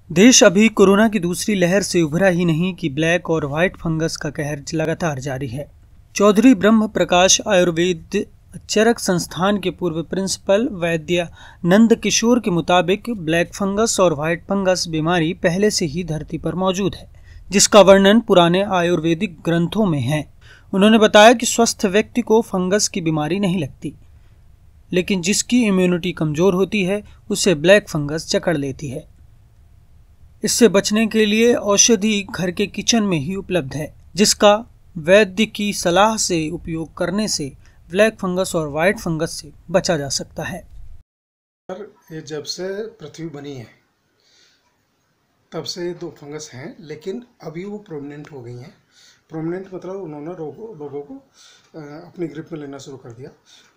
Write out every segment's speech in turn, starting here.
देश अभी कोरोना की दूसरी लहर से उभरा ही नहीं कि ब्लैक और व्हाइट फंगस का कहर लगातार जारी है। चौधरी ब्रह्म प्रकाश आयुर्वेद चरक संस्थान के पूर्व प्रिंसिपल वैद्य नंद किशोर के मुताबिक ब्लैक फंगस और व्हाइट फंगस बीमारी पहले से ही धरती पर मौजूद है, जिसका वर्णन पुराने आयुर्वेदिक ग्रंथों में है। उन्होंने बताया कि स्वस्थ व्यक्ति को फंगस की बीमारी नहीं लगती, लेकिन जिसकी इम्यूनिटी कमजोर होती है उसे ब्लैक फंगस जकड़ लेती है। इससे बचने के लिए औषधि घर के किचन में ही उपलब्ध है, जिसका वैद्य की सलाह से उपयोग करने से ब्लैक फंगस और व्हाइट फंगस से बचा जा सकता है। ये जब से पृथ्वी बनी है तब से ये दो फंगस हैं, लेकिन अभी वो प्रोमिनेंट हो गई हैं। प्रोमिनेंट मतलब उन्होंने लोगों को अपनी ग्रिप में लेना शुरू कर दिया।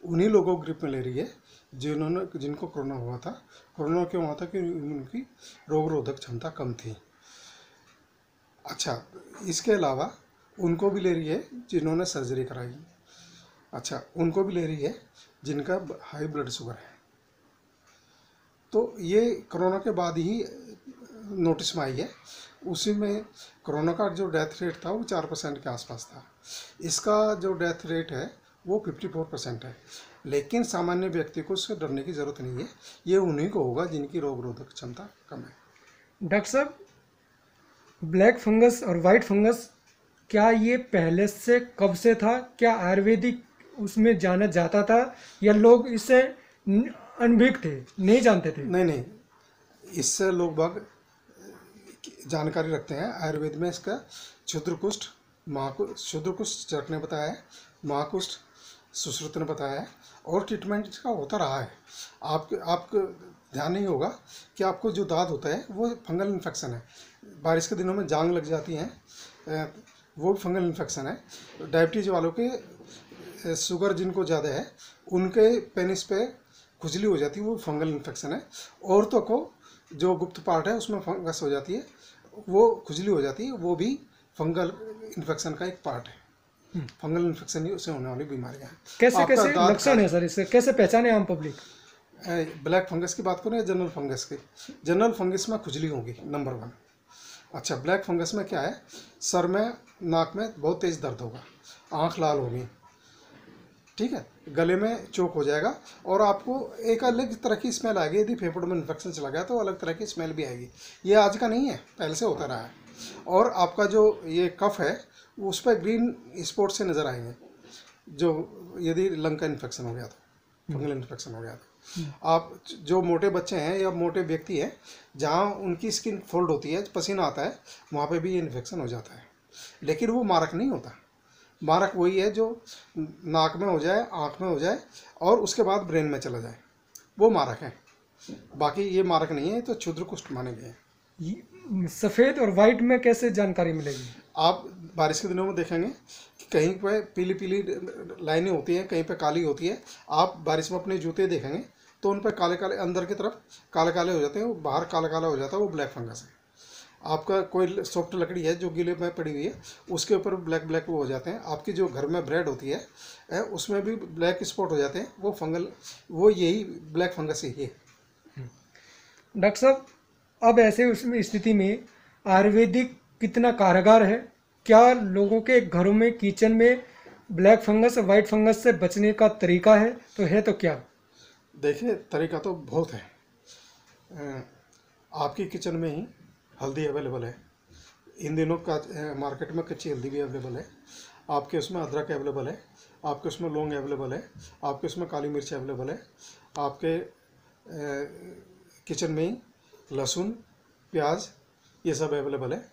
उन्हीं लोगों को ग्रिप में ले रही है जिनको कोरोना हुआ था। कोरोना क्यों हुआ था कि उनकी रोग रोधक क्षमता कम थी। अच्छा, इसके अलावा उनको भी ले रही है जिन्होंने सर्जरी कराई। अच्छा, उनको भी ले रही है जिनका हाई ब्लड शुगर है। तो ये कोरोना के बाद ही नोटिस में आई है। उसी में कोरोना का जो डेथ रेट था वो 4% के आसपास था। इसका जो डेथ रेट है वो 54% है। लेकिन सामान्य व्यक्ति को उससे डरने की ज़रूरत नहीं है। ये उन्हीं को होगा जिनकी रोग रोधक क्षमता कम है। डॉक्टर साहब, ब्लैक फंगस और वाइट फंगस क्या ये पहले से कब से था? क्या आयुर्वेदिक उसमें जाना जाता था या लोग इससे अनभिज्ञ थे, नहीं जानते थे? नहीं, इससे लोग बाग जानकारी रखते हैं। आयुर्वेद में इसका क्षुद्रकुष्ठ चरक ने बताया है, महाकुष्ठ सुश्रुत ने बताया है, और ट्रीटमेंट इसका होता रहा है। आपको ध्यान नहीं होगा कि आपको जो दाद होता है वो फंगल इन्फेक्शन है। बारिश के दिनों में जांग लग जाती हैं, वो फंगल इन्फेक्शन है। डायबिटीज वालों के शुगर जिनको ज़्यादा है उनके पेनिस पे खुजली हो जाती है, वो फंगल इन्फेक्शन है। औरतों को जो गुप्त पार्ट है उसमें फंगस हो जाती है, वो खुजली हो जाती है, वो भी फंगल इन्फेक्शन का एक पार्ट है। फंगल इन्फेक्शन से होने वाली बीमारियां हैं। कैसे लक्षण है सर, इससे कैसे पहचाने आम पब्लिक? ब्लैक फंगस की बात करें या जनरल फंगस की? जनरल फंगस में खुजली होगी, नंबर 1। अच्छा, ब्लैक फंगस में क्या है? सर में, नाक में बहुत तेज़ दर्द होगा, आँख लाल होगी, ठीक है, गले में चोक हो जाएगा, और आपको एक अलग तरह की स्मेल आएगी। यदि फेफड़ों में इन्फेक्शन चला गया तो अलग तरह की स्मेल भी आएगी। ये आज का नहीं है, पहले से होता रहा है। और आपका जो ये कफ है उस पर ग्रीन स्पॉट से नज़र आएंगे, जो यदि लंग का इन्फेक्शन हो गया तो, फंगल इन्फेक्शन हो गया तो। आप जो मोटे बच्चे हैं या मोटे व्यक्ति हैं, जहाँ उनकी स्किन फोल्ड होती है, पसीना आता है, वहाँ पे भी ये इन्फेक्शन हो जाता है। लेकिन वो मारक नहीं होता। मारक वही है जो नाक में हो जाए, आँख में हो जाए और उसके बाद ब्रेन में चला जाए, वो मारक है। बाकी ये मारक नहीं है, तो क्षुद्रकुष्ठ माने गए हैं। सफ़ेद और वाइट में कैसे जानकारी मिलेगी? आप बारिश के दिनों में देखेंगे कि कहीं पे पीली पीली लाइनें होती हैं, कहीं पे काली होती है। आप बारिश में अपने जूते देखेंगे तो उन पर काले काले, अंदर की तरफ काले काले हो जाते हैं, बाहर काला काला हो जाता है, वो ब्लैक फंगस है। आपका कोई सॉफ्ट लकड़ी है जो गीले में पड़ी हुई है, उसके ऊपर ब्लैक ब्लैक वो हो जाते हैं। आपकी जो घर में ब्रेड होती है उसमें भी ब्लैक स्पॉट हो जाते हैं, वो फंगल, वो यही ब्लैक फंगस ही है। डॉक्टर साहब, अब ऐसे उसमें स्थिति में आयुर्वेदिक कितना कारगर है? क्या लोगों के घरों में, किचन में ब्लैक फंगस और वाइट फंगस से बचने का तरीका है? तो है तो क्या? देखिए, तरीका तो बहुत है। आपकी किचन में ही हल्दी अवेलेबल है। इन दिनों का मार्केट में कच्ची हल्दी भी अवेलेबल है। आपके उसमें अदरक अवेलेबल है, आपके उसमें लौंग अवेलेबल है, आपके उसमें काली मिर्च अवेलेबल है। आपके किचन में ही लहसुन, प्याज, ये सब अवेलेबल है।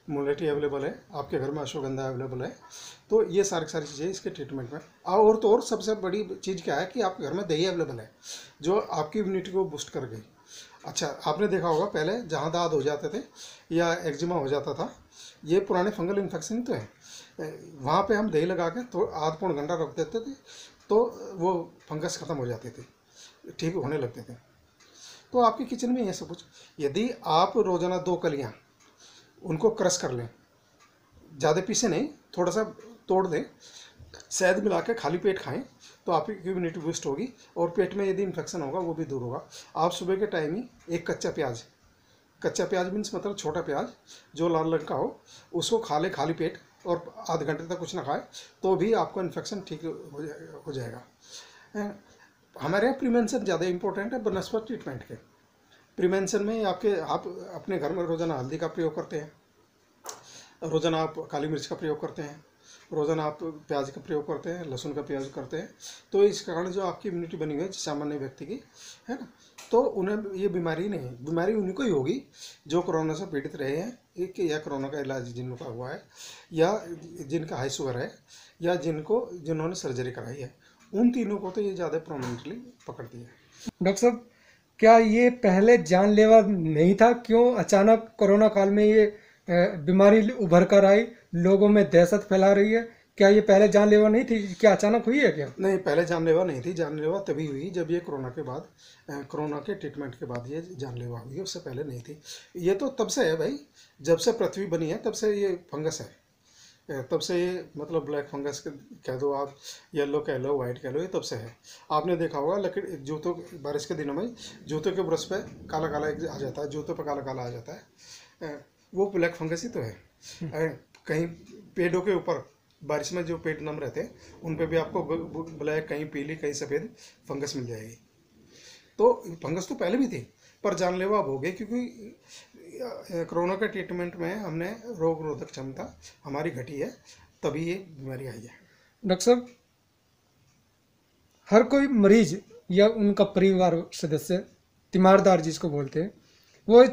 मुलेठी अवेलेबल है, आपके घर में अश्वगंधा अवेलेबल है। तो ये सारी चीज़ें इसके ट्रीटमेंट में। और तो और सबसे बड़ी चीज़ क्या है कि आपके घर में दही अवेलेबल है, जो आपकी इम्यूनिटी को बूस्ट कर गई। अच्छा, आपने देखा होगा पहले जहाँ दाद हो जाते थे या एक्जिमा हो जाता था, ये पुराने फंगल इन्फेक्शन तो है, वहाँ पे हम दही लगा के तो आध पौन घंटा रख देते थे, तो वो फंगस ख़त्म हो जाते थे, ठीक होने लगते थे। तो आपके किचन में ये सब कुछ, यदि आप रोज़ाना 2 कलियाँ उनको क्रश कर लें, ज़्यादा पीसे नहीं, थोड़ा सा तोड़ दें, शहद मिला के खाली पेट खाएं, तो आपकी इम्यूनिटी बूस्ट होगी, और पेट में यदि इन्फेक्शन होगा वो भी दूर होगा। आप सुबह के टाइम ही एक कच्चा प्याज कच्चा प्याज मीन्स मतलब छोटा प्याज जो लाल रंग का हो, उसको खा ले खाली पेट और आधे घंटे तक कुछ ना खाए तो भी आपको इन्फेक्शन ठीक हो जाएगा। हमारे यहाँ प्रिवेंशन ज़्यादा इंपॉर्टेंट है बनस्पत ट्रीटमेंट के। प्रिवेंशन में आप अपने घर में रोज़ाना हल्दी का प्रयोग करते हैं, रोज़ाना आप काली मिर्च का प्रयोग करते हैं, रोज़ाना आप प्याज का प्रयोग करते हैं, लहसुन का प्रयोग करते हैं, तो इस कारण जो आपकी इम्यूनिटी बनी हुई है सामान्य व्यक्ति की, है ना, तो उन्हें ये बीमारी नहीं, बीमारी उन्हीं को ही होगी जो कोरोना से पीड़ित रहे हैं या कोरोना का इलाज जिनका हुआ है या जिनका हाई शुगर है या जिन्होंने सर्जरी कराई है, उन तीनों को तो ये ज़्यादा प्रोमिनेंटली पकड़ती है। डॉक्टर साहब, क्या ये पहले जानलेवा नहीं था? क्यों अचानक कोरोना काल में ये बीमारी उभर कर आई, लोगों में दहशत फैला रही है? क्या ये पहले जानलेवा नहीं थी? क्या अचानक हुई है क्या? नहीं, पहले जानलेवा नहीं थी। जानलेवा तभी हुई जब ये कोरोना के बाद, कोरोना के ट्रीटमेंट के बाद ये जानलेवा हुई, उससे पहले नहीं थी। ये तो तब से है भाई, जब से पृथ्वी बनी है तब से ये फंगस है, तब से ये मतलब ब्लैक फंगस कह दो आप, येलो कह लो, वाइट कह लो, ये तब से है। आपने देखा होगा लकड़ी जूतों, बारिश के दिनों में जूतों के ब्रश पे काला काला आ जाता है, जूतों पे काला काला आ जाता है, वो ब्लैक फंगस ही तो है। कहीं पेड़ों के ऊपर बारिश में जो पेड़ नम रहते हैं उन पे भी आपको ब्लैक, कहीं पीली, कहीं सफ़ेद फंगस मिल जाएगी। तो फंगस तो पहले भी थी पर जानलेवा अब हो गई, क्योंकि कोरोना के ट्रीटमेंट में हमने रोग रोधक क्षमता हमारी घटी है, तभी ये बीमारी आई है। डॉक्टर साहब, हर कोई मरीज या उनका परिवार सदस्य, तीमारदार जिसको बोलते हैं, वो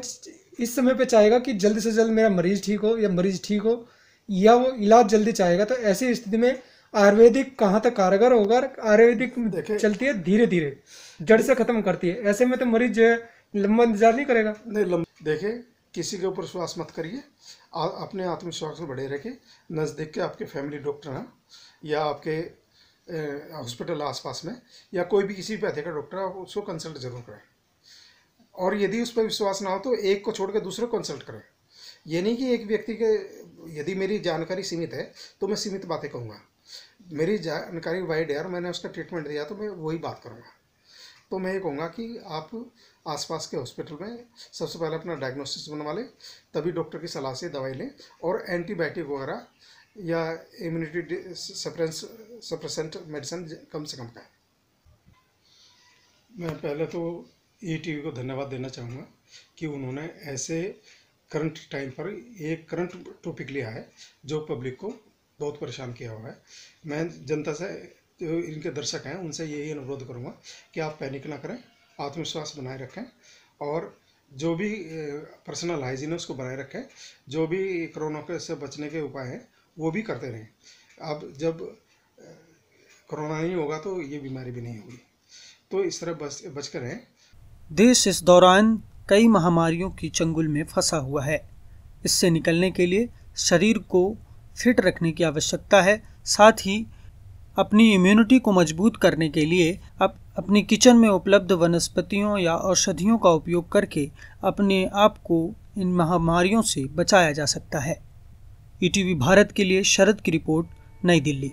इस समय पे चाहेगा कि जल्द से जल्द मेरा मरीज ठीक हो या मरीज ठीक हो, या वो इलाज जल्दी चाहेगा। तो ऐसी स्थिति में आयुर्वेदिक कहाँ तक कारगर होगा? आयुर्वेदिक चलती है धीरे धीरे, जड़ से खत्म करती है, ऐसे में तो मरीज जो है लंबा इंतजार नहीं करेगा। नहीं, देखिए, किसी के ऊपर विश्वास मत करिए, अपने आत्मविश्वास में बढ़े रखे। नज़दीक के आपके फैमिली डॉक्टर हैं या आपके हॉस्पिटल आसपास में या कोई भी किसी पैथे का डॉक्टर है, आप उसको कंसल्ट जरूर करें। और यदि उस पर विश्वास ना हो तो एक को छोड़ के दूसरे को कंसल्ट करें। ये नहीं कि एक व्यक्ति के, यदि मेरी जानकारी सीमित है तो मैं सीमित बातें कहूँगा, मेरी जानकारी वाइड है और मैंने उसका ट्रीटमेंट दिया तो मैं वही बात करूँगा। तो मैं ये कहूँगा कि आप आसपास के हॉस्पिटल में सबसे पहले अपना डायग्नोसिस बनवा लें, तभी डॉक्टर की सलाह से दवाई लें और एंटीबायोटिक वगैरह या इम्यूनिटी सप्रेसेंट मेडिसिन कम से कम खाएं। मैं पहले तो ETV को धन्यवाद देना चाहूँगा कि उन्होंने ऐसे करंट टाइम पर एक करंट टॉपिक लिया है जो पब्लिक को बहुत परेशान किया हुआ है। मैं जनता से, जो इनके दर्शक हैं, उनसे यही अनुरोध करूंगा कि आप पैनिक ना करें, आत्मविश्वास बनाए रखें और जो भी पर्सनल हाइजीन है उसको बनाए रखें। जो भी कोरोना से बचने के उपाय हैं वो भी करते रहें। अब जब कोरोना नहीं होगा तो ये बीमारी भी नहीं होगी, तो इस तरह बच कर रहें। देश इस दौरान कई महामारियों की चंगुल में फंसा हुआ है। इससे निकलने के लिए शरीर को फिट रखने की आवश्यकता है। साथ ही अपनी इम्यूनिटी को मजबूत करने के लिए अपनी किचन में उपलब्ध वनस्पतियों या औषधियों का उपयोग करके अपने आप को इन महामारियों से बचाया जा सकता है। ETV भारत के लिए शरद की रिपोर्ट, नई दिल्ली।